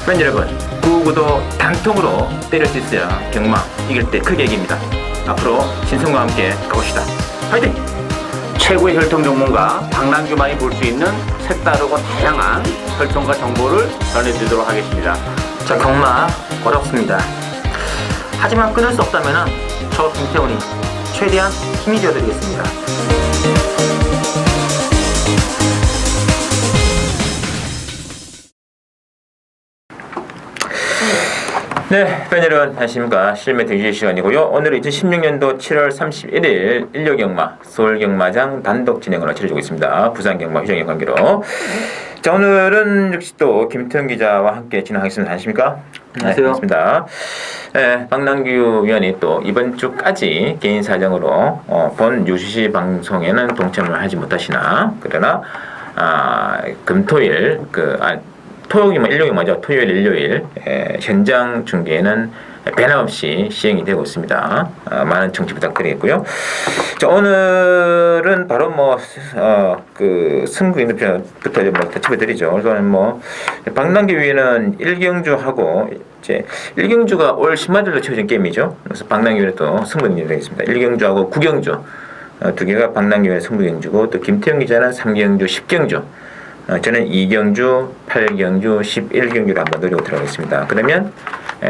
팬 여러분, 9구도 단통으로 때릴 수 있어야 경마 이길 때 크게 이깁니다. 앞으로 신성과 함께 가봅시다. 화이팅! 최고의 혈통 전문가 박남규만이 볼 수 있는 색다르고 다양한 혈통과 정보를 전해드리도록 하겠습니다. 자, 경마 어렵습니다. 하지만 끊을 수 없다면 저 김태훈이 최대한 힘이 되어드리겠습니다. 네, 팬 여러분 안녕하십니까. 실매 등실 시간이고요. 오늘은 2016년도 7월 31일 일요경마 서울경마장 단독 진행을 치러주고 있습니다. 부산경마 휴정의 관계로. 자, 오늘은 역시 또 김태훈 기자와 함께 진행하겠습니다. 안녕하십니까? 안녕하세요. 네, 반갑습니다. 네, 박남규 위원이 또 이번 주까지 개인 사정으로 본 UCC 방송에는 동참을 하지 못하시나, 그러나 금토일 토요일이면 일요일 먼저 토요일 일요일 현장 중계는 변함없이 시행이 되고 있습니다. 많은 청취 부탁드리겠고요. 자, 오늘은 바로 승부 인터뷰부터 터치해드리죠. 우선 박남규 위원은 1경주하고 이제 1경주가 올 10만들로 채워진 게임이죠. 그래서 박남규 위원은 또 승부 인터뷰 되겠습니다. 1경주하고 9경주 두 개가 박남규 위원의 승부 경주고, 또 김태형 기자는 3경주, 10경주. 저는 2경주, 8경주, 11경주를 한번 노려보도록 하겠습니다. 그러면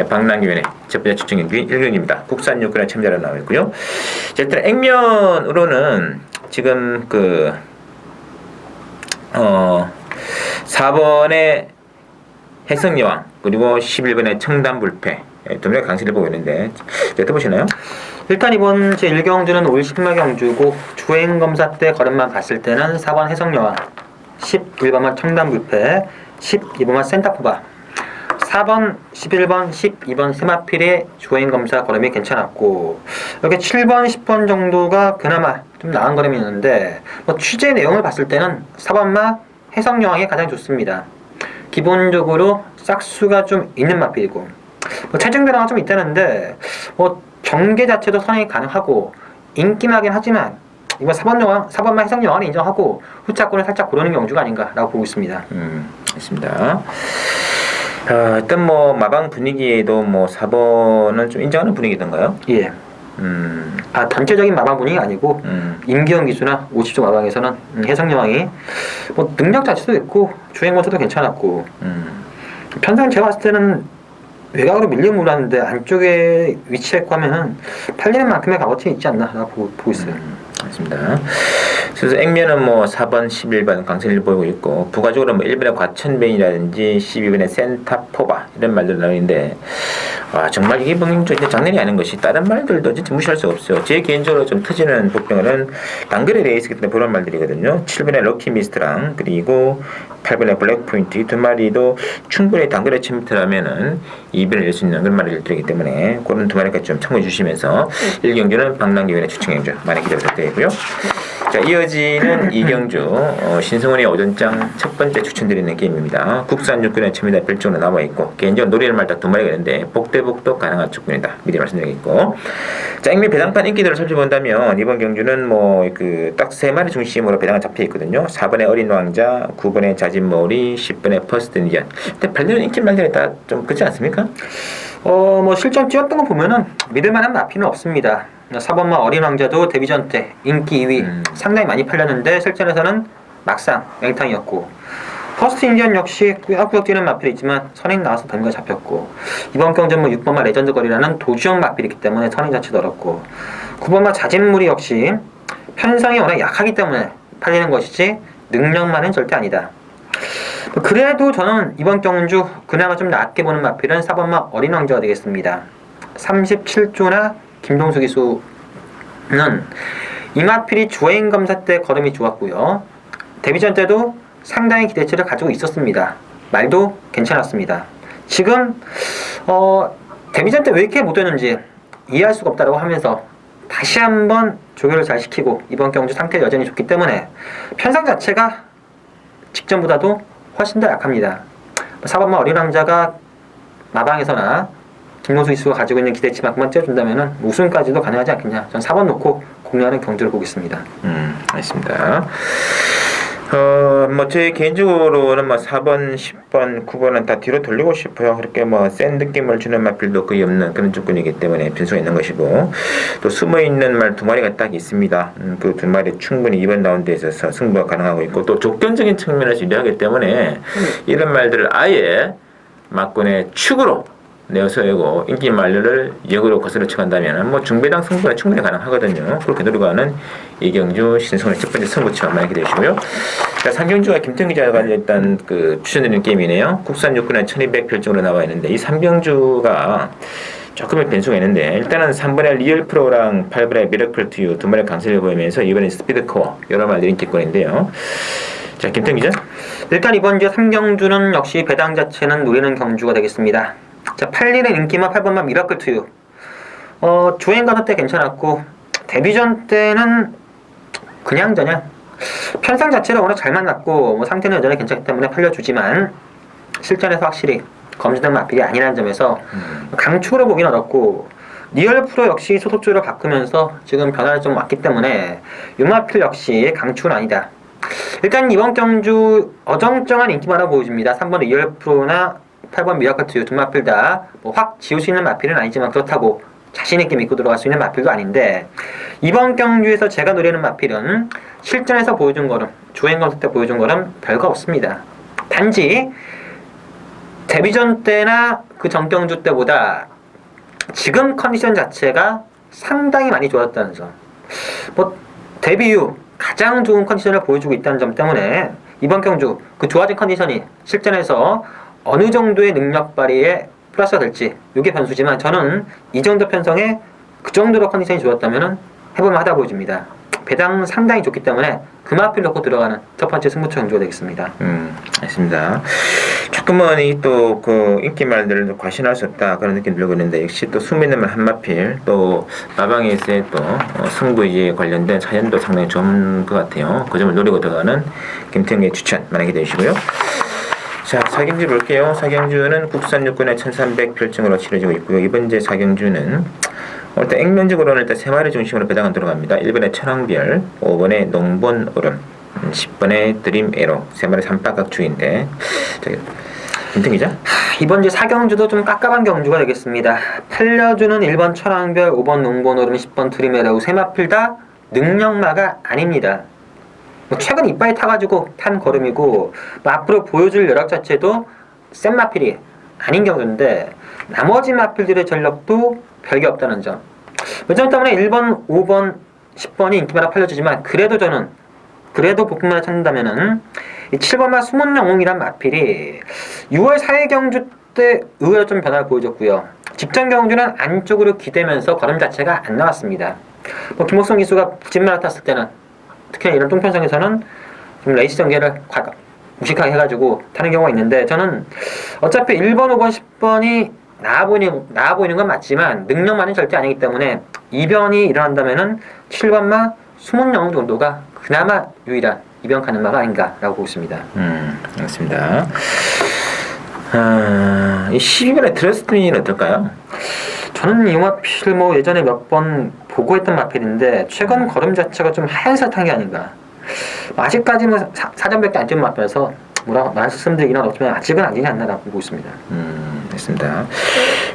박남규 위원의 첫 번째 추천 경주인 1경기입니다. 국산 육군에 참여를 나와 있고요. 자, 일단 액면으로는 지금 4번의 해성여왕 그리고 11번의 청담불패 두 명의 강세를 보고 있는데 어떠보시나요? 일단 이번 제1경주는 5일 10마 경주고 주행검사 때 걸음만 봤을 때는 4번 해성여왕, 11번만 청담불패, 12번만 센터포바, 4번, 11번, 12번 세마필의 주행검사 걸음이 괜찮았고, 이렇게 7번, 10번 정도가 그나마 좀 나은 걸음이 있는데, 취재 내용을 봤을 때는 4번마 해성여왕이 가장 좋습니다. 기본적으로 싹수가 좀 있는 마필이고, 체중 변화가 좀 있다는데 경계 자체도 선행이 가능하고 인기나긴 하지만 이번 4번만 해성여왕을 인정하고 후차권을 살짝 고르는 경주가 아닌가라고 보고 있습니다. 있습니다. 일단 마방 분위기에도 4번은 좀 인정하는 분위기던가요? 예. 단체적인 마방 분위기가 아니고 임기영 기수나 50조 마방에서는 해성여왕이 능력 자체도 있고 주행 모습도 괜찮았고 편성 제가 봤을 때는 외곽으로 밀리면 몰랐는데 안쪽에 위치했고 하면은 팔리는 만큼의 값어치가 있지 않나라고 보고 있어요. 맞습니다. 그래서 액면은 4번, 11번 강세를 보이고 있고, 부가적으로 1번의 과천뱅이라든지 12번의 센타포바 이런 말들 나오는데, 정말 이게 진짜 장난이 아닌 것이 다른 말들도 진짜 무시할 수가 없어요. 제 개인적으로 좀 터지는 복병은 단거리 레이스기 때문에 그런 말들이거든요. 7번의 럭키 미스트랑 그리고 8번의 블랙포인트 이 두 마리도 충분히 단거리 1000m라면은 2번을 낼 수 있는 그런 말들이기 때문에 그런 두 마리까지 좀 참고해 주시면서 1경주는 박남규 위원의 추천 경주 많이 기대 부탁드리고요. 자, 이어지는 2경주 신성원의 오전장 첫 번째 추천드리는 게임입니다. 국산 육군의 첨이다 별종으로 나와 있고, 개인적으로 노리는 말 딱 두 마리가 있는데 복대복도 가능한 조건이다 미리 말씀드리겠고, 자, 액면 배당판 인기들을 살펴본다면 이번 경주는 딱 세 마리 중심으로 배당이 잡혀 있거든요. 4번의 어린 왕자, 9번의 자진머리, 10번의 퍼스트 니언. 근데 발리는 인기 말들이 다 좀 그렇지 않습니까? 실전 뛰었던 거 보면은 믿을만한 마피는 없습니다. 4번마 어린 왕자도 데뷔전 때 인기 2위 상당히 많이 팔렸는데 실전에서는 막상 맹탕이었고, 퍼스트 인디언 역시 꾸역꾸역 뛰는 마필이지만 선행 나와서 덤가 잡혔고, 이번 경주는 6번마 레전드 거리라는 도주형 마필이기 때문에 선행 자체도 어렵고, 9번마 자진무리 역시 편성이 워낙 약하기 때문에 팔리는 것이지 능력만은 절대 아니다. 그래도 저는 이번 경주 그나마 좀 낮게 보는 마필은 4번마 어린 왕자가 되겠습니다. 37조나 김동수 기수는 이 마필이 주행검사 때 걸음이 좋았고요. 데뷔전 때도 상당히 기대치를 가지고 있었습니다. 말도 괜찮았습니다. 지금 데뷔전 때 왜 이렇게 못했는지 이해할 수가 없다고 하면서 다시 한번 조교를 잘 시키고 이번 경주 상태 여전히 좋기 때문에 편성 자체가 직전보다도 훨씬 더 약합니다. 4번마 어린 왕자가 마방에서나 김동수 기수가 가지고 있는 기대치만큼만 떼어준다면 우승까지도 가능하지 않겠냐. 전 4번 놓고 공략하는 경주를 보겠습니다. 알겠습니다. 뭐 제 개인적으로는 뭐 4번, 10번, 9번은 다 뒤로 돌리고 싶어요. 그렇게 뭐 센 느낌을 주는 마필도 거의 없는 그런 조건이기 때문에 변수가 있는 것이고, 또 숨어 있는 말 두 마리가 딱 있습니다. 그 두 마리 충분히 2번 라운드에 있어서 승부가 가능하고 있고, 또 조건적인 측면에서 유리하기 때문에 이런 말들을 아예 막군의 축으로 내어서고 인기 말들을 역으로 거슬러 쳐간다면 뭐 중배당 승부가 충분히 가능하거든요. 그렇게 들어가는 이경주 신성의 첫 번째 승부처 만약에 되시고요. 자, 상경주와 김태형 기자가 일단 그 추천드리는 게임이네요. 국산 육군의 1200별정으로 나와 있는데 이 상경주가 조금의 변수가 있는데, 일단은 3번의 리얼 프로랑 8번의 미러클 투유 두 마리 강세를 보이면서 이번에 스피드 코어 여러 마리 인기권인데요. 자, 김태형 기자. 일단 이번 주 3경주는 역시 배당 자체는 노리는 경주가 되겠습니다. 자, 8일의 인기만 8번만 미라클 투유. 주행 가도 때 괜찮았고 데뷔전 때는 그냥 저냥 편상 자체가 워낙 잘 만났고 뭐 상태는 여전히 괜찮기 때문에 팔려주지만 실전에서 확실히 검증된 마필이 아니라는 점에서 강축으로 보긴 어렵고, 리얼 프로 역시 소속주를 바꾸면서 지금 변화를 좀 왔기 때문에 유마필 역시 강축은 아니다. 일단 이번 경주 어정쩡한 인기만을 보여줍니다. 3번 리얼 프로나 8번 미라클 투유 두 마필 다 뭐 확 지울 수 있는 마필은 아니지만 그렇다고 자신있게 믿고 들어갈 수 있는 마필도 아닌데, 이번 경주에서 제가 노리는 마필은 실전에서 보여준 거는, 주행 검색 때 보여준 거는 별거 없습니다. 단지 데뷔전 때나 그 전경주 때보다 지금 컨디션 자체가 상당히 많이 좋았다는 점, 뭐 데뷔 이후 가장 좋은 컨디션을 보여주고 있다는 점 때문에 이번 경주 그 좋아진 컨디션이 실전에서 어느 정도의 능력 발휘에 플러스가 될지 이게 변수지만, 저는 이 정도 편성에 그 정도로 컨디션이 좋았다면 해볼만 하다 보여집니다. 배당 상당히 좋기 때문에 금화필 넣고 들어가는 첫 번째 승부처 경주가 되겠습니다. 알겠습니다. 조금은 이 또 그 인기 말들을 과신할 수 없다 그런 느낌 들고 있는데, 역시 또 숨있는 말 한마필, 또 마방에서의 또 승부에 관련된 사연도 상당히 좋은 것 같아요. 그 점을 노리고 들어가는 김태형의 추천 만약에 되시고요. 자, 사경주 볼게요. 사경주는 국산 육군의 1300 별정으로 치러지고 있고요. 이번 제 사경주는 일단 액면적으로는 일단 3마리 중심으로 배당은 들어갑니다. 1번의 천왕별, 5번의 농본오름, 10번의 드림 에로, 3마리 삼박각주인데, 김태형 기자. 이번 주 4경주도 좀 깝깝한 경주가 되겠습니다. 팔려주는 1번 천왕별, 5번 농본오름, 10번 드림 에로 세 마필 다 능력마가 아닙니다. 뭐 최근 이빨이 타가지고 탄 걸음이고, 뭐 앞으로 보여줄 여력 자체도 센 마필이 아닌 경우인데, 나머지 마필들의 전력도 별게 없다는 점. 그 점 때문에 1번, 5번, 10번이 인기마다 팔려주지만, 그래도 복분만을 찾는다면은 이 7번마 숨은 영웅이란 마필이 6월 4일 경주 때 의외로 좀 변화를 보여줬고요. 직전 경주는 안쪽으로 기대면서 걸음 자체가 안 나왔습니다. 뭐 김옥성 기수가 진마를 탔을 때는, 특히나 이런 똥편성에서는 좀 레이스 전개를 무식하게 해가지고 타는 경우가 있는데, 저는 어차피 1번, 5번, 10번이 나아 보이는 건 맞지만 능력만은 절대 아니기 때문에 이변이 일어난다면은 7번마 숨은 영웅 정도가 그나마 유일한 이변 가능마가 아닌가라고 보고 있습니다. 알겠습니다. 이 12번의 트러스트는 어떨까요? 저는 이 마필 뭐 예전에 몇 번 보고 했던 마필인데, 최근 걸음 자체가 좀 하얀색한 게 아닌가. 아직까지는 사전밖에 안 찍은 마필에서 뭐라 말씀드리긴 어렵지만 아직은 아니지 않나라고 보고 있습니다. 됐습니다.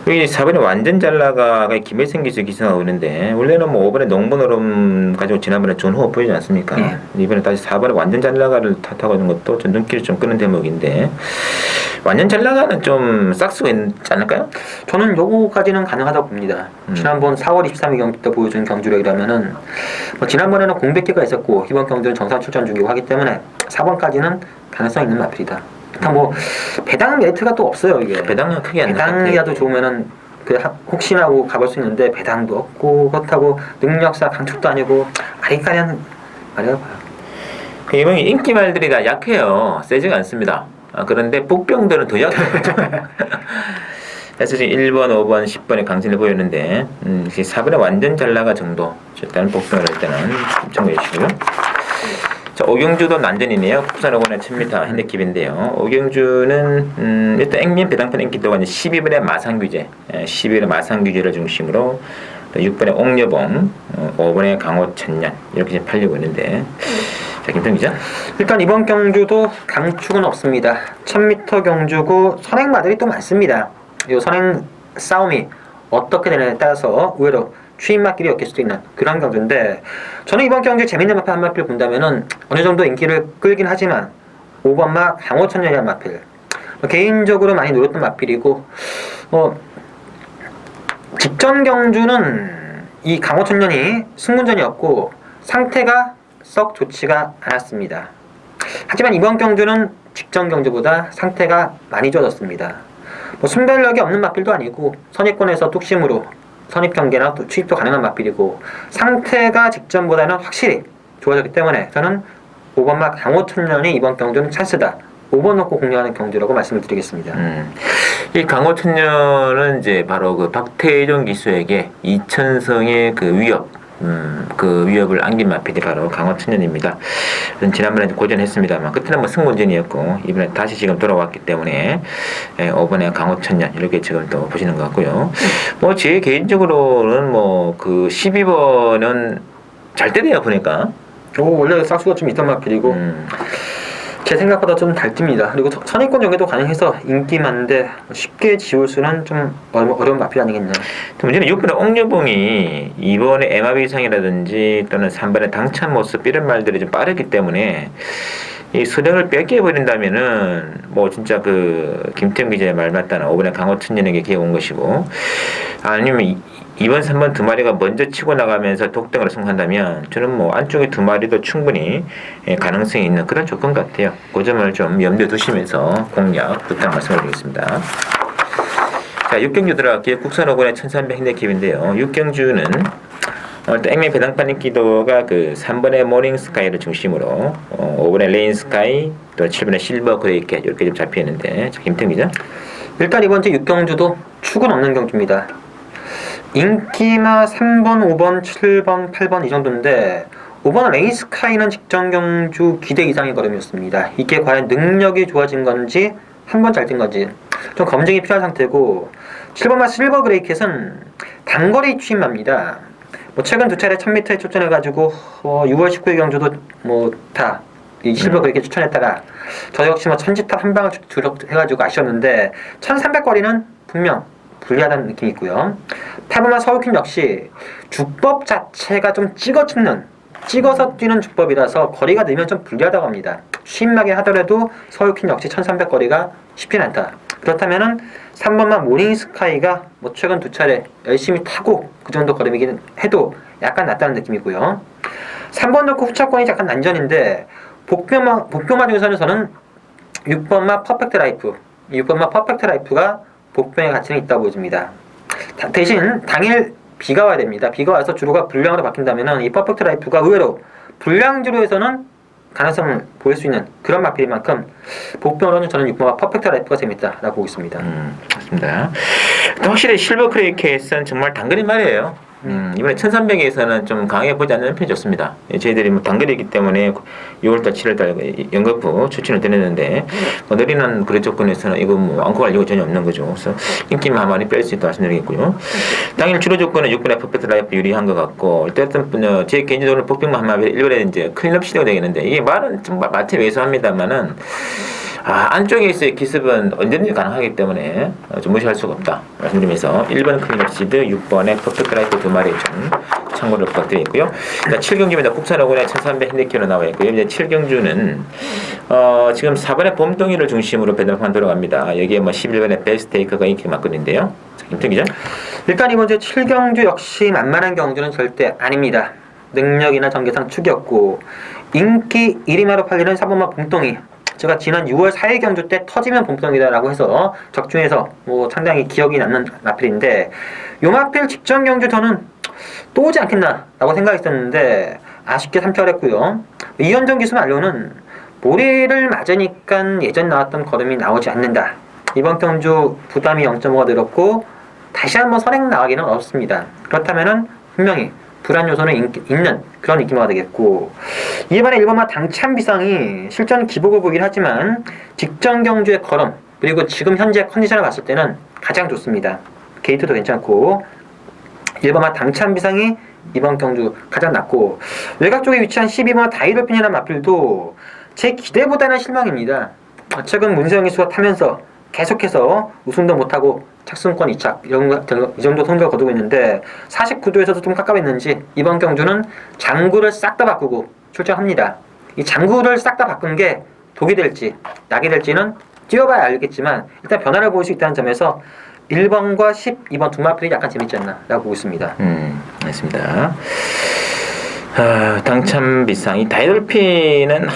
여기 4번에 완전 잘나가 김일생 기수 기사가 오는데, 원래는 뭐 5번에 농번오름 가지고 지난번에 좋은 호흡 보이지 않습니까? 이번에 다시 4번에 완전 잘나가를 탓하고 있는 것도 좀 눈길을 좀 끄는 대목인데, 완전 잘나가는 좀 싹수가 있지 않을까요? 저는 요거까지는 가능하다고 봅니다. 지난번 4월 23일 경기 때 보여준 경주력이라면은, 뭐 지난번에는 공백기가 있었고 이번 경주는 정상 출전 중이고 하기 때문에 4번까지는 가능성 있는 마필이다. 일단 뭐 배당 메리트가 또 없어요. 이게 배당은 크게 안 나요. 배당이라도 좋으면은 혹시나 하고 가볼 수 있는데, 배당도 없고 그렇다고 능력사 강축도 아니고 아리까리한 말이라 봐요. 이번 인기 말들이 다 약해요. 세지가 않습니다. 그런데 복병들은 더 약해요. 그래서 지금 1번, 5번, 10번의 강신을 보였는데, 4번의 완전 잘나가 정도. 일단 복병을 할 때는 참고해 주시고요. 자, 오경주도 난전이네요. 국산오건의 1000m 핸디캡인데요. 오경주는 일단 액면 배당편 인기도가 12번의 마상규제, 12번의 마상규제를 중심으로 6번의 옥녀봉, 5번의 강호천년 이렇게 팔리고 있는데, 자, 김태형 기자. 일단 이번 경주도 강축은 없습니다. 1000m 경주고 선행마들이 또 많습니다. 이 선행 싸움이 어떻게 되느냐에 따라서 의외로 추임맛길이 엮일 수도 있는 그런 경주인데, 저는 이번 경주 재밌는 마필 한 마필을 본다면은 어느 정도 인기를 끌긴 하지만 5번마 강호천년이라는 마필, 개인적으로 많이 노렸던 마필이고, 직전 경주는 이 강호천년이 승문전이었고 상태가 썩 좋지가 않았습니다. 하지만 이번 경주는 직전 경주보다 상태가 많이 좋아졌습니다. 순발력이 없는 마필도 아니고 선입권에서 뚝심으로 선입 경계나 또 취입도 가능한 마필이고 상태가 직전보다는 확실히 좋아졌기 때문에 저는 5번마 강호천년이 이번 경주는 찬스다, 5번 놓고 공략하는 경주라고 말씀을 드리겠습니다. 이 강호천년은 이제 바로 그 박태종 기수에게 2000성의 그 그 위협을 안긴 마필이 바로 강호천년입니다. 지난번에 고전했습니다만 그때는 뭐 승문전이었고 이번에 다시 지금 돌아왔기 때문에 5번에 강호천년 이렇게 지금 또 보시는 것 같고요. 뭐 제 개인적으로는 뭐 그 12번은 잘 때려요 보니까. 원래 싹수가 좀 있던 마필이고 제 생각보다 좀 달듭니다. 그리고 선입권 전개도 가능해서 인기 많은데 쉽게 지울 수는 좀 어려운 마필 아니겠냐. 문제는 6번의 옥류봉이 이번에 MRB상이라든지 또는 3번의 당찬 모습 이런 말들이 좀 빠르기 때문에 이 수령을 뺏겨버린다면은 뭐 진짜 그 김태형 기자의 말 맞다나 5번의 강호천년에게 기회 온 것이고, 아니면 2번, 3번 두 마리가 먼저 치고 나가면서 독등으로 승한다면 저는 뭐 안쪽에 두 마리도 충분히 가능성이 있는 그런 조건 같아요. 그 점을 좀 염두에 두시면서 공략 부탁 말씀을 드리겠습니다. 자, 6경주 들어갈게요. 국산 5번의 1300 핸디캡인데요. 6경주는 액면 배당판 인기도가 그 3번의 모닝 스카이를 중심으로 5번의 레인 스카이, 또 7번의 실버 그레이캣 이렇게 좀 잡혀 있는데, 김태형 기자. 일단 이번 주 6경주도 축은 없는 경주입니다. 인기나 3번, 5번, 7번, 8번 이 정도인데 5번 레인 스카이는 직전 경주 기대 이상의 걸음이었습니다. 이게 과연 능력이 좋아진 건지 한 번 잘 뛴 건지 좀 검증이 필요한 상태고, 7번마 실버 그레이캣은 단거리 취임합니다. 최근 두 차례 1000m에 출전해가지고 6월 19일 경주도 다 이 실버 그레이캣 추천했다가 저 역시 천지탑 한 방을 주력해가지고 아쉬웠는데 1300거리는 분명 불리하다는 느낌이 있고요. 8번마 서울퀸 역시 주법 자체가 좀 찍어서 뛰는 주법이라서 거리가 늘면 좀 불리하다고 합니다. 쉬임하게 하더라도 서울퀸 역시 1300거리가 쉽진 않다. 그렇다면은 3번만 모닝스카이가 최근 두 차례 열심히 타고 그 정도 걸음이긴 해도 약간 낫다는 느낌이고요. 3번 놓고 후차권이 약간 난전인데 복병마 중에서는 저는 6번마 퍼펙트 라이프, 6번마 퍼펙트 라이프가 복병의 가치는 있다고 보여집니다. 대신 당일 비가 와야 됩니다. 비가 와서 주로가 불량으로 바뀐다면 이 퍼펙트 라이프가 의외로 불량주로에서는 가능성을 보일 수 있는 그런 마필인 만큼 복병으로는 저는 6번마 퍼펙트 라이프가 재밌다라고 보고 있습니다. 맞습니다. 확실히 실버 크레이켓은 정말 단거리 말이에요. 이번에 1300에서는 좀 강하게 보지 않는 편이 좋습니다. 저희들이 단거리이기 때문에 6월달, 7월달 연거푸 추천을 드렸는데 느리는 거래 조건에서는 이거 안고 갈 이유가 전혀 없는 거죠. 그래서 인기만 한 마리 뺄 수 있다고 말씀드리겠고요. 당일 주로 조건은 6번의 퍼펙트 라이프 유리한 것 같고, 일단 제 개인적으로 복병만 한 마리 1월에 이제 클린업 시대가 되겠는데, 이게 말은 좀 마트에 왜소합니다만은 안쪽에 있어의 기습은 언제든지 가능하기 때문에 좀 무시할 수가 없다 말씀드리면서 1번 클린업 시드, 6번의 퍼펙트 라이프 두 마리 좀 참고를 부탁드리고요. 7경주입니다. 국산 5번에 1300 핸디캡으로 나와 있고요. 이제 7경주는 지금 4번의 봄동이를 중심으로 배당판 들어갑니다. 여기에 11번의 베스테이크가 인기 많거든요. 김태형 기자. 일단 이번 주 7경주 역시 만만한 경주는 절대 아닙니다. 능력이나 전개상 축이었고 인기 1위마로 팔리는 4번마 봄동이, 제가 지난 6월 4일 경주 때 터지면 봄동이다라고 해서 적중해서 상당히 기억이 남는 마필인데, 요 마필 직전 경주 저는 또 오지 않겠나 라고 생각했었는데 아쉽게 3차를 했고요. 이현정 기수 만료는 모래를 맞으니까 예전 나왔던 걸음이 나오지 않는다. 이번 경주 부담이 0.5가 늘었고 다시 한번 선행 나가기는 어렵습니다. 그렇다면은 분명히 불안 요소는 있는 그런 느낌이 되겠고, 이번에 1번마 당찬 비상이 실전 기복을 보긴 하지만 직전 경주의 걸음 그리고 지금 현재 컨디션을 봤을 때는 가장 좋습니다. 게이트도 괜찮고 1번마 당찬 비상이 이번 경주 가장 낮고 외곽 쪽에 위치한 12번 다이돌핀이라는 마필도 제 기대보다는 실망입니다. 최근 문세영 기수가 타면서 계속해서 우승도 못하고 착승권 2착 이 정도 성적을 거두고 있는데 49도에서도 좀 깝깝했는지 이번 경주는 장구를 싹 다 바꾸고 출전합니다. 이 장구를 싹 다 바꾼 게 독이 될지 낙이 될지는 뛰어봐야 알겠지만 일단 변화를 보일 수 있다는 점에서 1번과 12번 두 마필이 약간 재밌지 않나 라고 보고 있습니다. 알겠습니다. 당첨 비상 이 다이돌핀은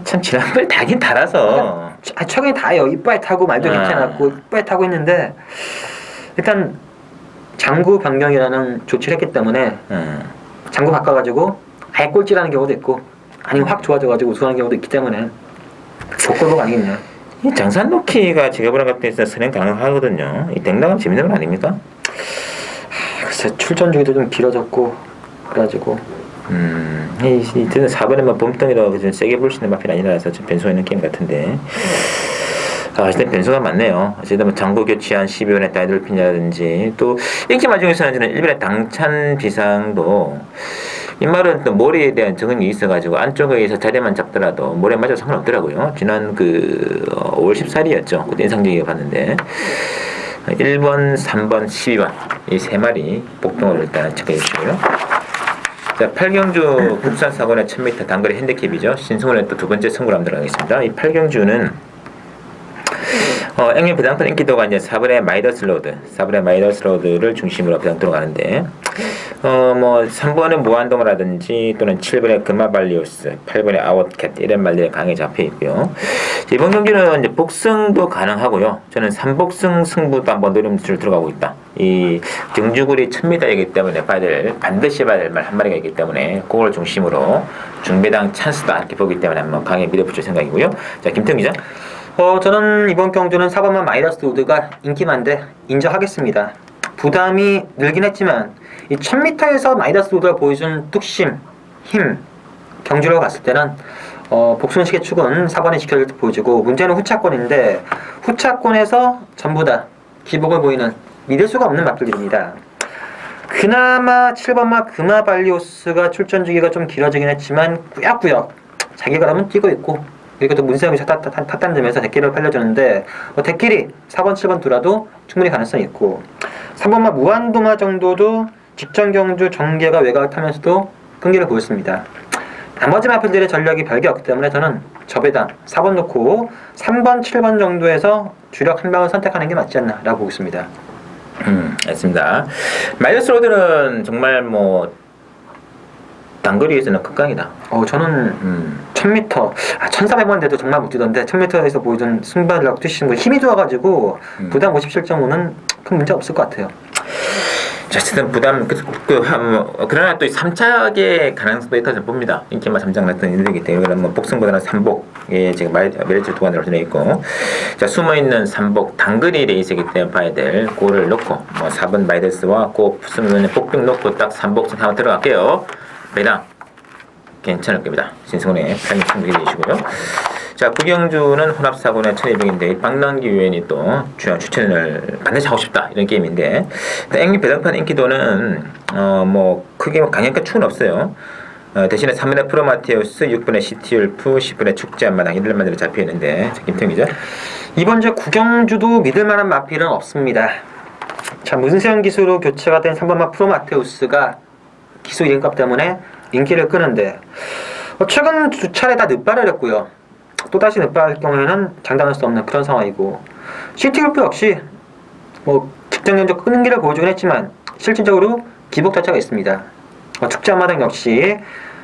참 지난번에 다긴 달아서 최근에 다요. 이빨 타고 말도 괜찮았고 이빨 타고 있는데 일단 장구 변경이라는 조치를 했기 때문에 장구 바꿔가지고 아예 꼴찌라는 경우도 있고 아니면 확 좋아져가지고 우승하는 경우도 있기 때문에 복골복 아니겠냐. 이 장산 놓기가 제가 보는 것 같아서 선행 가능하거든요. 이 댕당하면 재밌는 건 아닙니까? 글쎄 출전 주기도 좀 길어졌고 그래가지고 이때는 4번에만 봄덩이라고 좀 세게 볼 수 있는 마필 아니라서 좀 변수가 있는 게임 같은데 일단 변수가 많네요. 어쨌든 장구 교체한 12번의 다이돌핀이라든지 또 인기 마중에서는 저는 1번의 당찬 비상도 이 말은 또 모래에 대한 적응이 있어가지고 안쪽에서 자리만 잡더라도 모래 맞아도 상관없더라고요. 지난 5월 14일이었죠. 그때 인상적이게 봤는데 1번, 3번, 12번 이 세 마리 복동을 일단 체크해 주시고요. 자, 8경주 국산 사고의 1000m 단거리 핸디캡이죠. 신승훈의 또 두 번째 승부를 한번 들어가겠습니다. 이 8경주는 앵면 배당판 인기도가 이제 4번의 마이더스 로드를 중심으로 배당 들어가는데 3번의 무한동라든지 또는 7번의 금마발리오스, 8번의 아웃캣 이런 말들이 강하게 잡혀 있고요. 이번 경기는 이제 복승도 가능하고요. 저는 3복승 승부도 한번 노림수를 들어가고 있다. 이 경주굴이 1000m이기 때문에 반드시 봐야 될 말 한 마리가 있기 때문에 그걸 중심으로 중배당 찬스다 이렇게 보기 때문에 한번 강하게 밀어붙일 생각이고요. 자, 김태형 기자. 저는 이번 경주는 4번만 마이더스 로드가 인기만데 인정하겠습니다. 부담이 늘긴 했지만 이 1000m에서 마이더스 로드가 보여준 뚝심, 힘, 경주라고 봤을 때는 복순식의 축은 4번에 지켜질 때 보여주고 문제는 후차권인데 후차권에서 전부 다 기복을 보이는 믿을 수가 없는 마필들입니다. 그나마 7번마 금마발리오스가 출전 주기가 좀 길어지긴 했지만 꾸역꾸역 자기 가라면 뛰고 있고 그리고 또 문세영이 탔다는 점에서 대끼를 팔려주는데 대끼리 4번, 7번 두라도 충분히 가능성이 있고 3번마 무한동화 정도도 직전 경주 정계가 외곽을 타면서도 끈기를 보였습니다. 나머지 마필들의 전력이 별게 없기 때문에 저는 저배당 4번 놓고 3번, 7번 정도에서 주력 한 방을 선택하는 게 맞지 않나 라고 보고 있습니다. 알겠습니다. 마이더스 로드는 정말 단거리에서는 극강이다. 저는 1000m, 1400번 돼도 정말 못 뛰던데 1000m에서 보여준 승부하려고 뛰시는 거 힘이 좋아가지고 부담 57.5는 큰 문제 없을 것 같아요. 자, 어쨌든 부담 그러나 또 3착의 가능성도 있다고 봅니다. 인기만 3장 났던 일이기 때문에 복승보다는 3복에 지금 메리트 두관으로 되어 있고 자, 숨어있는 3복 단거리 레이스이기 때문에 봐야 될 고를 넣고 4번 마이더스와 고 숨어있는 복병 넣고 딱 3복 한번 들어갈게요. 배당 괜찮을 겁니다. 신승훈의 8명 승부해 주시고요. 자, 구경주는 혼합사고는 1200인데 박남기 위원이 또 추천을 반드시 하고 싶다 이런 게임인데 앵미 배당판 인기도는 크게 강력한 축은 없어요. 대신에 3번의 프로마테우스, 6번의 시티울프, 10번의 축제한마당 이런 만들어 잡혀 있는데 김태형 기자. 이번 주 구경주도 믿을만한 마필은 없습니다. 자, 문세영 기수로 교체가 된 3번마 프로마테우스가 기수 이름값 때문에 인기를 끄는데 최근 두 차례 다 늦발을 했고요. 또다시 늦발할 경우에는 장담할 수 없는 그런 상황이고 시티울프 역시 직전 견적 끈기를 보여주긴 했지만 실질적으로 기복 자체가 있습니다. 축제 한마당 역시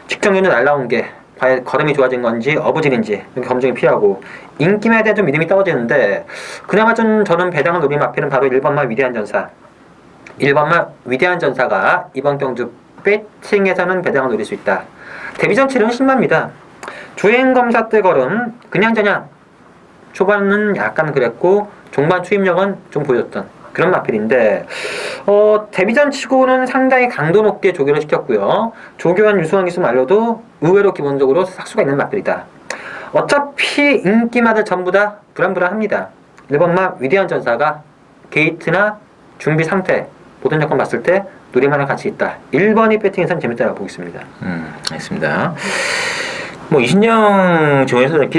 직전 견적 날라온 게 과연 걸음이 좋아진 건지 어부질인지 검증이 필요하고 인기에 대한 좀 믿음이 떨어지는데 그나마 저는 배당을 노린 마필은 바로 1번마 위대한 전사 1번마 위대한 전사가 이번 경주 배팅에서는 배당을 노릴 수 있다. 데뷔전 치료는 10만입니다. 주행검사 때 걸음 그냥저냥 초반은 약간 그랬고 종반 추임력은 좀 보여줬던 그런 마필인데 데뷔전 치고는 상당히 강도 높게 조교를 시켰고요. 조교한 유수한 기수 말로도 의외로 기본적으로 삭수가 있는 마필이다. 어차피 인기마들 전부 다 불안불안합니다. 1번마 위대한 전사가 게이트나 준비 상태 보던 조건 봤을 때 노릴만한 가치 있다. 1번이 배팅에서는 재밌다고 보고 있습니다. 알겠습니다. 뭐 이신영 중에서는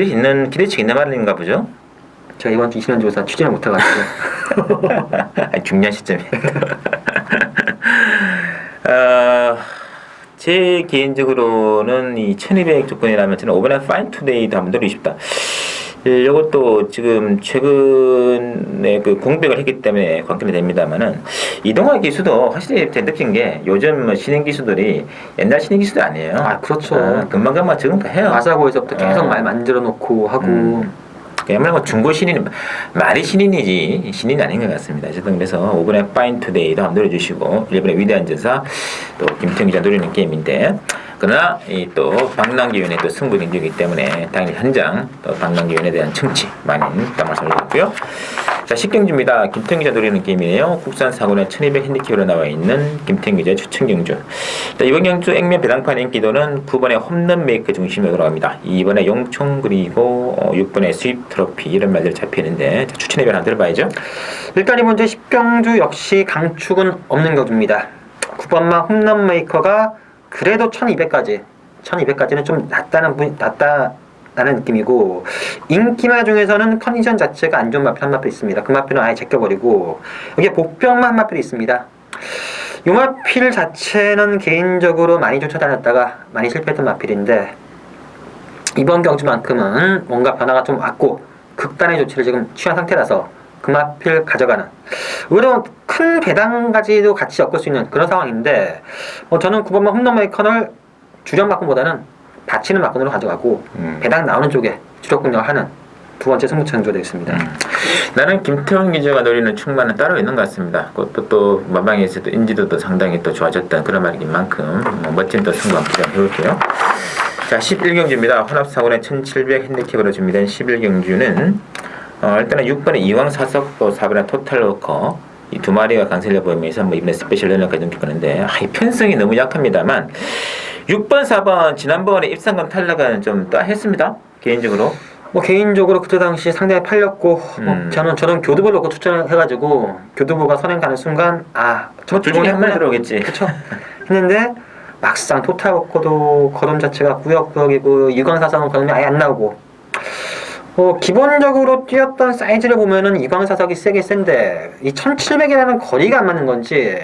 기대치 있는 말인가 보죠? 제가 이번 주 20년 조사 취재를 못해가지고 중요한 시점에. 제 개인적으로는 이 1200 조건이라면 저는 오버넷 파인 투데이도 한번 노리고 싶다. 이것도 지금 최근에 그 공백을 했기 때문에 관건이 됩니다만은 이동화 기수도 확실히 제가 느낀 게 요즘 뭐 신인 기수들이 옛날 신인 기수들 아니에요. 아 그렇죠. 금방금방 적응 다 해요. 마사고에서부터 계속 말 만들어 놓고 하고 그야말로 중고 신인, 말이 신인이지 신인이 아닌 것 같습니다. 어쨌든 그래서 5번의 파인 투데이도 한번 노려주시고 1번의 위대한 전사 또 김태형 기자 노리는 게임인데 그러나 이 또 방랑기위원회 또 승부 경기이기 때문에 당연히 현장 또 방랑기위원회에 대한 청취 많이 있단 말씀을 드렸고요. 자 10경주입니다. 김태형 기자 노리는 게임이네요. 국산 사고는 1200 핸디캡으로 나와 있는 김태형 기자의 추천 경주. 자, 이번 경주 액면 배당판 인기도는 9번의 홈런 메이커 중심으로 돌아갑니다. 2번의 용총 그리고 6번의 수입 트로피 이런 말들 잡히는데 자, 추천의 변 하나 들어봐야죠. 일단 이번 주 10경주 역시 강축은 없는 경주입니다. 9번마 홈런 메이커가 그래도 1200까지는 좀 낮다는 느낌이고 인기마 중에서는 컨디션 자체가 안 좋은 마필 한 마필 있습니다. 그 마필은 아예 제껴버리고 여기에 복병마 한 마필이 있습니다. 이 마필 자체는 개인적으로 많이 쫓아다녔다가 많이 실패했던 마필인데 이번 경주만큼은 뭔가 변화가 좀 왔고 극단의 조치를 지금 취한 상태라서 그 마필 가져가는 의외로 큰 배당까지도 같이 엮을 수 있는 그런 상황인데 저는 9번만 홈런 메이커를 주력 막군보다는 받치는 막군으로 가져가고 배당 나오는 쪽에 주력 공략을 하는 두 번째 승부처 경주가 되겠습니다. 나는 김태형 기자가 노리는 충만은 따로 있는 것 같습니다. 그것도 또 마방에서도 인지도도 상당히 또 좋아졌던 그런 말인 만큼 멋진 또 승부 한번 기대해볼게요. 자 11경주입니다. 혼합사고는 1700 핸디캡으로 준비된 11경주는 일단은 6번의 이왕 사석 또 4번의 토탈워커 이 두 마리가 강세를 보이면서 뭐 이번에 스페셜 런너까지 넘기보는데 이 편성이 너무 약합니다만 6번 4번 지난번에 입상권 탈락은 좀 따했습니다. 개인적으로 개인적으로 그때 당시 상당히 팔렸고 저는 교두보 놓고 추천해가지고 교두보가 선행 가는 순간 저 주중에 한 번 들어오겠지. 그쵸 했는데 막상 토탈워커도 걸음 자체가 구역구역이고 이광사상은 걸음이 아예 안 나오고 기본적으로 뛰었던 사이즈를 보면은 이광사석이 세게 센데 이 1700이라는 거리가 안 맞는 건지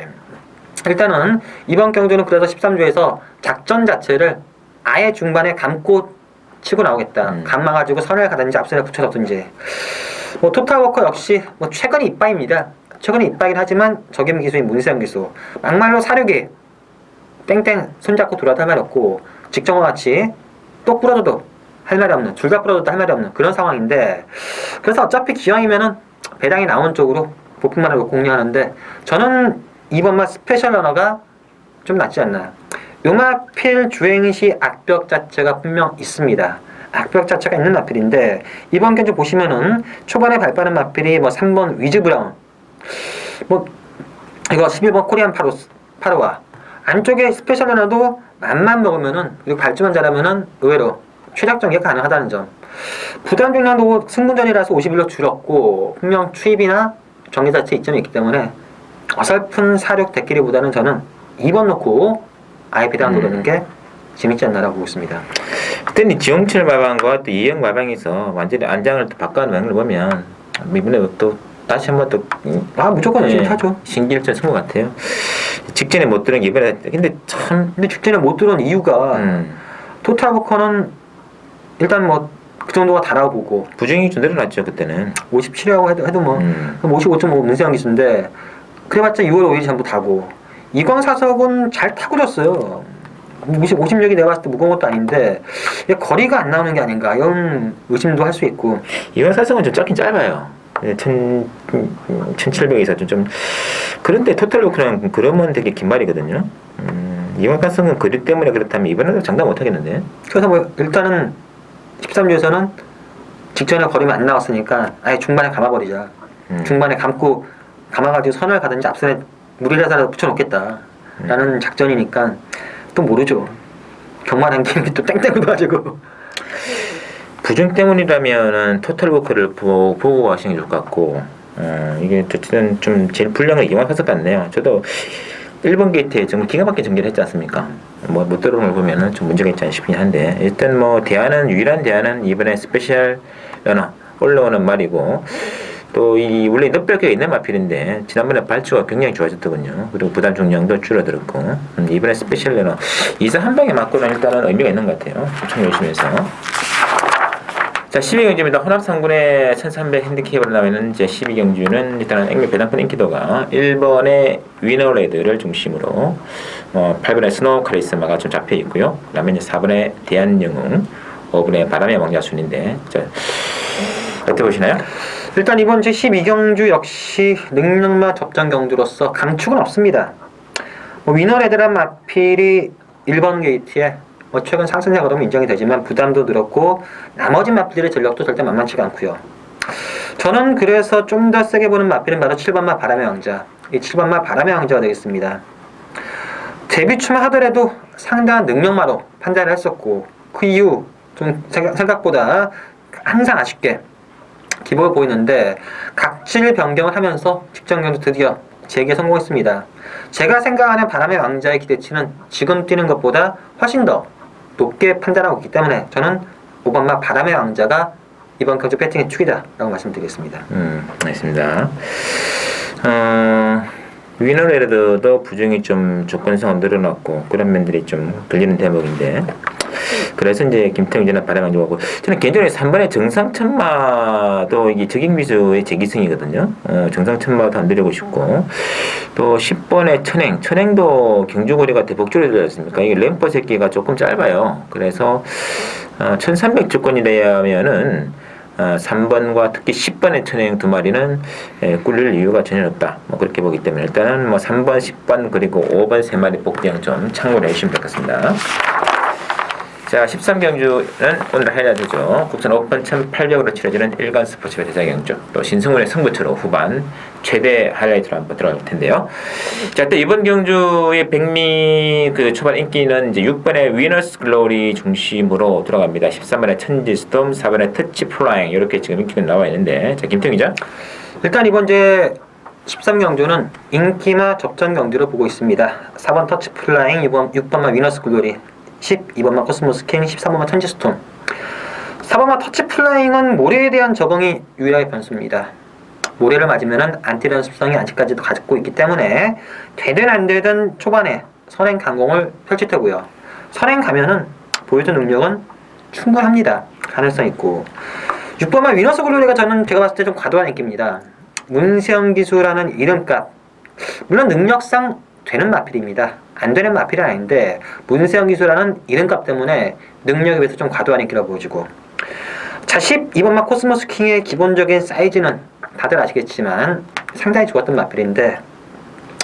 일단은 이번 경주는 그래서 13조에서 작전 자체를 아예 중반에 감고 치고 나오겠다. 감아가지고 선을 가든지 앞선에 붙여뒀든지 토탈워커 역시 최근이 이빠입니다. 최근이 이빠긴 하지만 적임 기수인 문세영 기수 막말로 사륙이 땡땡 손잡고 돌아도 할 말 없고 직정과 같이 똑 부러져도 할 말이 없는 둘 다 부러져도 할 말이 없는 그런 상황인데 그래서 어차피 기왕이면은 배당이 나오는 쪽으로 보품만을 공략하는데 저는 이번만 스페셜 러너가 좀 낫지 않나. 요마필 주행시 악벽 자체가 분명 있습니다. 악벽 자체가 있는 마필인데 이번 경주 보시면은 초반에 발빠른 마필이 3번 위즈 브라운 이거 11번 코리안 파로와 안쪽에 스페셜 러너도 맘만 먹으면은 그리고 발주만 잘하면은 의외로 최적 전개가 가능하다는 점. 부담 중량도 승분전이라서 51로 줄었고 분명 추입이나 전개 자체 이점이 있기 때문에 어설픈 사륙 대끼리보다는 저는 2번 놓고 아예 배당 노리는 게 재밌지 않나라고 보고 있습니다. 그때는 지용철 마방과 또 이영 마방에서 완전히 안장을 또 바꿔놓은 걸 보면 이번에 또 다시 한번 또 무조건 열심히 타죠. 신기일전 승부 같아요. 직전에 못 들은 게 이번에 근데 직전에 못 들은 이유가 토탈워커는 일단 그 정도가 다라고 보고 부정이 좀 늘어났죠 그때는 57이라고 해도 55.5 문세영 기수인데 그래봤자 6월 5일 전부 다고 이광사석은 잘 타고 졌어요. 50력이 내가 봤을 때 무거운 것도 아닌데 거리가 안 나오는 게 아닌가 이런 의심도 할 수 있고 이광사석은 좀 짧긴 짧아요. 1700에서 좀 그런데 토탈워크는 그러면 되게 긴 말이거든요. 이광사석은 거리 때문에 그렇다면 이번에도 장담 못하겠는데 그래서 일단은 13조에서는 직전에 거리면 안 나왔으니까 아예 중반에 감아버리자. 중반에 감아가지고 선을 가든지 앞선에 무리라도 붙여놓겠다라는 작전이니까 또 모르죠. 경마란 게임이 또 땡땡을 가지고 부정 때문이라면은 토탈워크를 보고 가시는 게 좋을 것 같고 이게 어쨌든 좀 제일 불량을 이용한 것 같네요. 저도 1번 게이트에 정말 기가 막히게 전개를 했지 않습니까? 뭐 못 들어온 걸 보면은 좀 문제가 있지 않나 싶긴 한데 일단 뭐 유일한 대안은 이번에 스페셜 연어 올라오는 말이고 또 이 원래 늪벽에 있는 마필인데 지난번에 발주가 굉장히 좋아졌더군요. 그리고 부담 중량도 줄어들었고 이번에 스페셜 연어 이사 한 방에 맞고는 일단은 의미가 있는 것 같아요. 참 열심히 해서. 자, 12경주입니다. 혼합 3군의 1300 핸디캡으로 나오는 이제 12경주는 일단은 액면 배당권 인기도가 1번의 위너레드를 중심으로 8번의 스노우 카리스마가 좀 잡혀 있고요. 그다음에 이제 4번의 대한영웅, 5번의 바람의 왕자 순인데 자, 어떻게 보시나요? 일단 이번 주 12경주 역시 능력만 접전 경주로서 감축은 없습니다. 위너레드란 마필이 1번 게이트에 최근 상승세 거동이 인정이 되지만 부담도 늘었고 나머지 마필들의 전력도 절대 만만치가 않고요. 저는 그래서 좀 더 세게 보는 마필은 바로 7번마 바람의 왕자. 이 7번마 바람의 왕자가 되겠습니다. 데뷔 초만 하더라도 상당한 능력마로 판단을 했었고 그 이후 좀 생각보다 항상 아쉽게 기복을 보이는데 각질 변경을 하면서 직전 경주 드디어 재기에 성공했습니다. 제가 생각하는 바람의 왕자의 기대치는 지금 뛰는 것보다 훨씬 더 높게 판단하고 있기 때문에 저는 5번마 바람의 왕자가 이번 경주 배팅의 축이다라고 말씀드리겠습니다. 알겠습니다. 위너레드도 부정이 좀 조건성은 늘어났고 그런 면들이 좀 걸리는 대목인데 그래서 이제 김태형 전화 바람을 좋아하고 저는 개인적으로 3번의 정상천마도 이게 적ing비수의 재기승이거든요. 정상천마도 안 드리고 싶고 또 10번의 천행도 경주거리가 대폭 줄어들지 않습니까? 이게 램퍼 새끼가 조금 짧아요. 그래서 1300 조건이라면은 3번과 특히 10번의 천행 두 마리는 꿀릴 이유가 전혀 없다. 뭐 그렇게 보기 때문에 일단은 뭐 3번, 10번 그리고 5번 세 마리 복병 좀 참고를 해주시면 좋겠습니다. 자, 13경주는 오늘 하이라이트죠. 국산 오픈 1800으로 치러지는 일간 스포츠의 대사경주. 또 신승훈의 승부처로 후반 최대 하이라이트로 한번 들어갈 텐데요. 자, 또 이번 경주의 백미 그 초반 인기는 이제 6번의 위너스 글로리 중심으로 들어갑니다. 13번의 천지스톰, 4번의 터치 플라잉 이렇게 지금 인기가 나와 있는데, 자, 김태형 기자. 일단 이번 제 13경주는 인기나 접전 경주로 보고 있습니다. 4번 터치 플라잉, 6번만 위너스 글로리, 12번만 코스모스 킹, 13번만 천지스톰. 4번만 터치 플라잉은 모래에 대한 적응이 유일하게 변수입니다. 모래를 맞으면 안 뛰는 습성이 아직까지도 가지고 있기 때문에 되든 안 되든 초반에 선행 강공을 펼칠 테고요. 선행 가면은 보여준 능력은 충분합니다. 가능성 있고. 6번만 위너스 글로리가 저는 제가 봤을 때 좀 과도한 인기입니다. 문세영 기수라는 이름값, 물론 능력상 되는 마필입니다. 안 되는 마필은 아닌데 문세영 기수라는 이름값 때문에 능력에 비해서 좀 과도한 인기라고 보여지고, 자, 12번마 코스모스 킹의 기본적인 사이즈는 다들 아시겠지만 상당히 좋았던 마필인데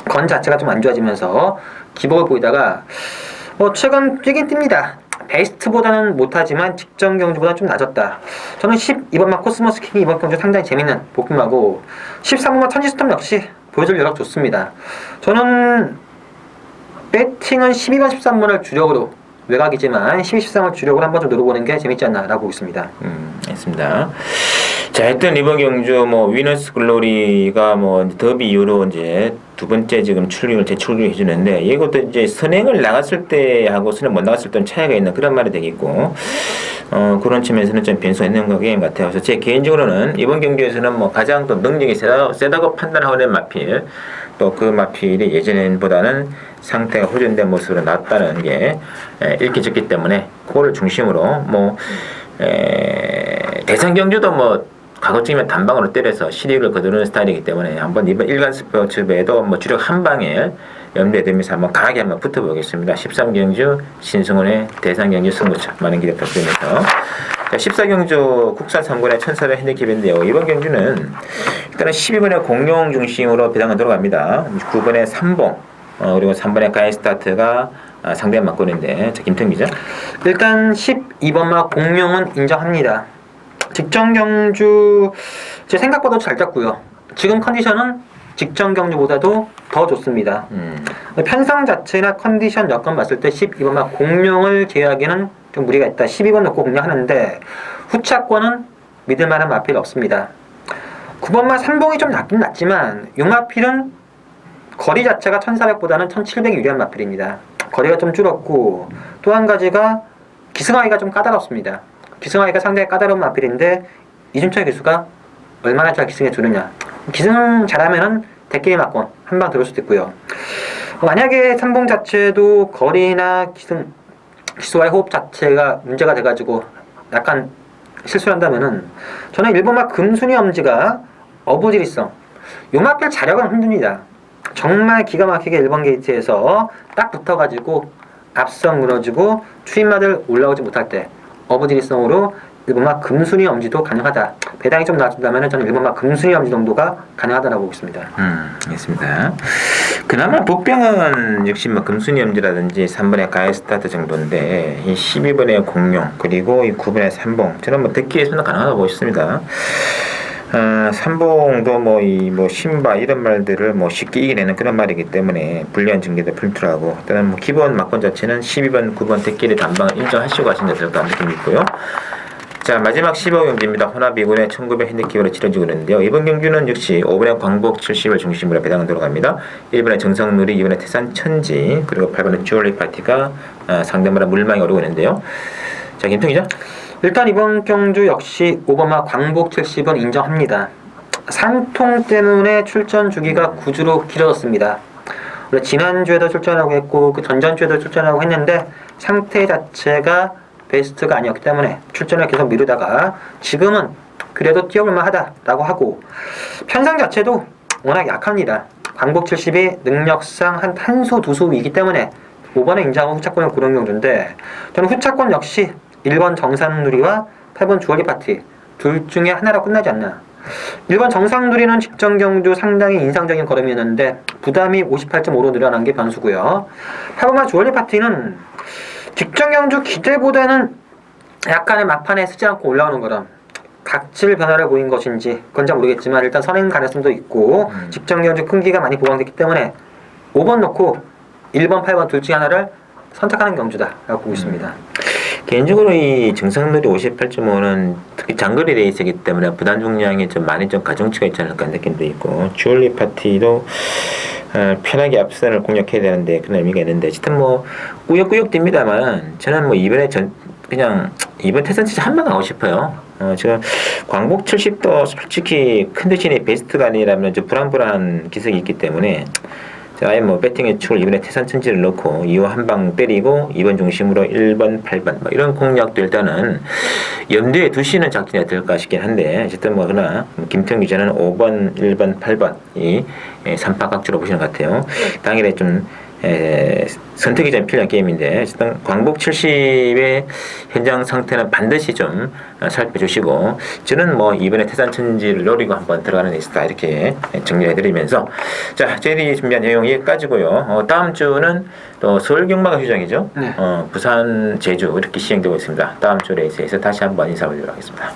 건 자체가 좀 안 좋아지면서 기복을 보이다가 최근 뛰긴 뜁니다. 베스트보다는 못하지만 직전 경주보다는 좀 낮았다. 저는 12번마 코스모스 킹이 이번 경주 상당히 재밌는 복음하고 13번마 천지스톰 역시 보여줄 여력 좋습니다. 저는 배팅은 12번, 13번을 주력으로, 외곽이지만 12, 13을 주력으로 한번 좀 노려보는 게 재밌지 않나라고 보고 있습니다. 알겠습니다. 자, 하여튼 이번 경주 위너스 글로리가 더비 이후로 이제 두 번째 지금 재출격을 해주는데 이것도 이제 선행을 나갔을 때하고 선행 못 나갔을 때는 차이가 있는 그런 말이 되겠고 그런 측면에서는 좀 변수가 있는 게임 같아요. 그래서 제 개인적으로는 이번 경기에서는 가장 또 능력이 세다고 판단하고 있는 마필, 또 그 마필이 예전보다는 상태가 호전된 모습으로 나왔다는 게 읽혀졌기 때문에 그거를 중심으로 대상 경주도 과거쯤이면 단방으로 때려서 실익을 거두는 스타일이기 때문에 한번 이번 일간 스포츠배에도 주력 한 방에 염두에 두면서 한번 강하게 한번 붙어보겠습니다. 13경주 신승훈의 대상경주 승부처 많은 기대 부탁드리면서, 자, 14경주 국산 3군의 천사의 핸디캡인데요. 이번 경주는 일단은 12번의 공룡 중심으로 배당을 들어갑니다. 9번의 삼봉, 그리고 3번의 가이스타트가 상대 맞고는데, 자, 김태형 기자. 일단 12번마 공룡은 인정합니다. 직전 경주 제 생각보다 잘 짰고요. 지금 컨디션은 직전 경주보다도 더 좋습니다. 편성 자체나 컨디션 여건 봤을 때 12번마 공룡을 제외하기는 좀 무리가 있다. 12번 놓고 공략하는데 후차권은 믿을만한 마필 없습니다. 9번마 3봉이 좀 낫긴 낫지만 이 마필은 거리 자체가 1400보다는 1700이 유리한 마필입니다. 거리가 좀 줄었고 또 한 가지가 기승하기가 좀 까다롭습니다. 기승하기가 상당히 까다로운 마필인데 이준철 기수가 얼마나 잘 기승해 주느냐. 기승 잘하면은 대끼리 맞고 한 방 들어올 수도 있고요. 만약에 3봉 자체도 거리나 기수와의 호흡 자체가 문제가 돼가지고 약간 실수를 한다면은 저는 1번마 금순이 엄지가 어부지리성 요 마필 자력은 힘듭니다. 정말 기가 막히게 1번 게이트에서 딱 붙어가지고 앞선 무너지고 추임마들 올라오지 못할 때 어부지리성으로 1번마 금순이 엄지도 가능하다. 배당이 좀 낮아진다면 저는 1번마 금순이 엄지 정도가 가능하다고 보고 있습니다. 알겠습니다. 그나마 복병은 역시 뭐 금순이 엄지라든지 3번의 가해 스타트 정도인데 이 12번의 공룡 그리고 이 9번의 3봉 저는 뭐 듣기에서는 가능하다고 보고 있습니다. 3봉도 뭐 신바 이런 말들을 뭐 쉽게 이겨내는 그런 말이기 때문에 불리한 징계도 필요하고 일단 뭐 기본 막권 자체는 12번, 9번 대끼리 단방을 인정하시고 하시는 게 될까 하는 느낌이 있고요. 자 마지막 15경기입니다. 혼합2군의 1900 핸디캡으로 치러지고 있는데요. 이번 경기는 역시 5번의 광복 70을 중심으로 배당을 들어갑니다. 1번의 정성누리, 2번의 태산 천지 그리고 8번의 주얼리 파티가 상대마다 물망이 오르고 있는데요. 자 김통이죠? 일단 이번 경주 역시 5번마 광복 70은 인정합니다. 산통 때문에 출전 주기가 9주로 길어졌습니다. 원래 지난주에도 출전하고 했고 그 전전주에도 출전하고 했는데 상태 자체가 베스트가 아니었기 때문에 출전을 계속 미루다가 지금은 그래도 뛰어볼만 하다라고 하고 편상 자체도 워낙 약합니다. 광복 70이 능력상 한 탄소 두수이기 때문에 5번에 인정하고 후차권을 고른 경주인데 저는 후차권 역시 1번 정상누리와 8번 주얼리 파티 둘 중에 하나로 끝나지 않나. 1번 정상누리는 직전 경주 상당히 인상적인 걸음이었는데 부담이 58.5로 늘어난 게 변수고요. 8번만 주얼리 파티는 직전 경주 기대보다는 약간의 막판에 쓰지 않고 올라오는 거람 각질 변화를 보인 것인지 그건 잘 모르겠지만 일단 선행 가능성도 있고 직전 경주 끈기가 많이 보강됐기 때문에 5번 놓고 1번, 8번 둘 중에 하나를 선택하는 경주다라고 보고 있습니다. 개인적으로 이 정상누리 58.5는 특히 장거리 레이스이기 때문에 부담 중량이 좀 많이 좀 가중치가 있지 않을까 하는 느낌도 있고 주얼리 파티도 편하게 앞선을 공략해야 되는데 그런 의미가 있는데 어쨌든 뭐 꾸역꾸역 뜁니다만 저는 뭐 이번에 그냥 이번 태산 진짜 한 번 가고 싶어요. 지금 광복 70도 솔직히 컨디션이 베스트가 아니라면 좀 불안불안한 기색이 있기 때문에 아예 뭐 배팅의 축을 이번에 태산 천지를 넣고 2호 한 방 때리고 2번 중심으로 1번, 8번 뭐 이런 공략도 일단은 염두에 두시는 작전이 어떨까 싶긴 한데 어쨌든 뭐 그러나 김태형 기자는 5번, 1번, 8번 이 3파 각주로 보시는 것 같아요. 당일에 좀 선택이 좀 필요한 게임인데 어쨌든 광복 70의 현장 상태는 반드시 좀 살펴주시고 저는 뭐 이번에 태산천지를 노리고 한번 들어가는 리스트다 이렇게 정리해드리면서 자 저희들이 준비한 내용 여기까지고요. 다음 주는 또 서울 경마가 휴장이죠. 네. 부산 제주 이렇게 시행되고 있습니다. 다음 주 레이스에서 다시 한번 인사드리도록 하겠습니다.